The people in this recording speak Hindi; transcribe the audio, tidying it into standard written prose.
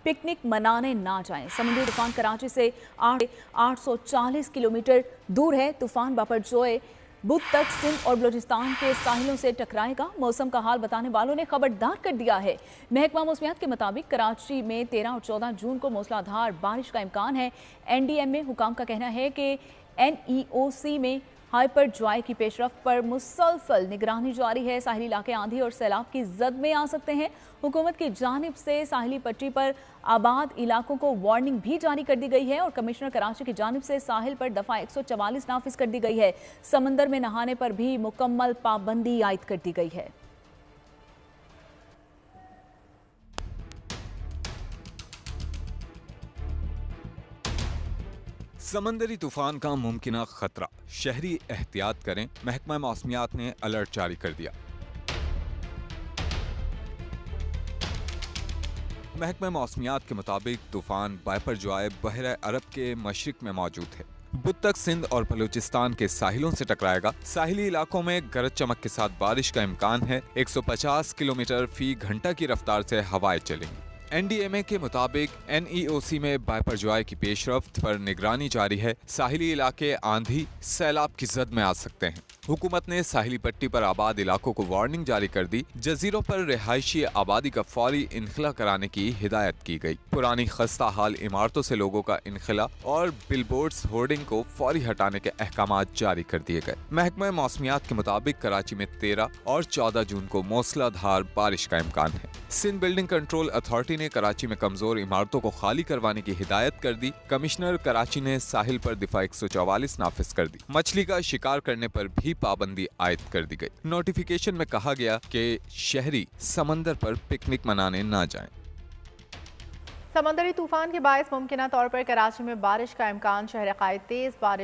पिकनिक मनाने ना जाएं। समुद्री तूफान कराची से 840 किलोमीटर दूर है। तूफान बापरजोए बुध तक सिंध और बलूचिस्तान के साहिलों से टकराएगा। मौसम का हाल बताने वालों ने खबरदार कर दिया है। महकमा मौसमियात के मुताबिक कराची में 13 और 14 जून को मूसलाधार बारिश का इम्कान है। NDMA हुकाम का कहना है कि NEOC में हाइपर ज्वाई की पेशरफ पर मुसलसल निगरानी जारी है। साहिली इलाके आंधी और सैलाब की जद में आ सकते हैं। हुकूमत की जानिब से साहिली पट्टी पर आबाद इलाकों को वार्निंग भी जारी कर दी गई है और कमिश्नर कराची की जानिब से साहिल पर दफ़ा 144 नाफिज कर दी गई है। समंदर में नहाने पर भी मुकम्मल पाबंदी आयद कर दी गई है। समंदरी तूफान का मुमकिना खतरा, शहरी एहतियात करें। महकमा मौसमियात ने अलर्ट जारी कर दिया। महकमा मौसमियात के मुताबिक तूफान बापरजोए बहरा अरब के मशरिक में मौजूद है। बुध तक सिंध और बलूचिस्तान के साहिलों से टकराएगा। साहिली इलाकों में गरज चमक के साथ बारिश का इम्कान है। 150 किलोमीटर फी घंटा की रफ्तार से हवाएं चलेंगी। NDMA के मुताबिक NEOC में बापरजोए की पेशरफ्त पर निगरानी जारी है। साहिली इलाके आंधी सैलाब की जद में आ सकते हैं। हुकूमत ने साहिली पट्टी पर आबाद इलाकों को वार्निंग जारी कर दी। जजीरों पर रिहायशी आबादी का फौरी इनखला कराने की हिदायत की गई। पुरानी खस्ता हाल इमारतों से लोगों का इनखला और बिलबोर्ड्स होर्डिंग को फौरी हटाने के अहकामात जारी कर दिए गए। महकमा मौसमियात के मुताबिक कराची में 13 और 14 जून को मूसलाधार बारिश का इम्कान है। सिंध बिल्डिंग कंट्रोल अथॉरिटी ने कराची में कमजोर इमारतों को खाली करवाने की हिदायत कर दी। कमिश्नर कराची ने साहिल पर दफा 144 नाफिज कर दी। मछली का शिकार करने पर भी पाबंदी आयद कर दी गई। नोटिफिकेशन में कहा गया कि शहरी समंदर पर पिकनिक मनाने ना जाएं। समंदरी तूफान के बायस मुमकिना तौर पर कराची में बारिश का इम्कान। शहर कायद तेज बारिश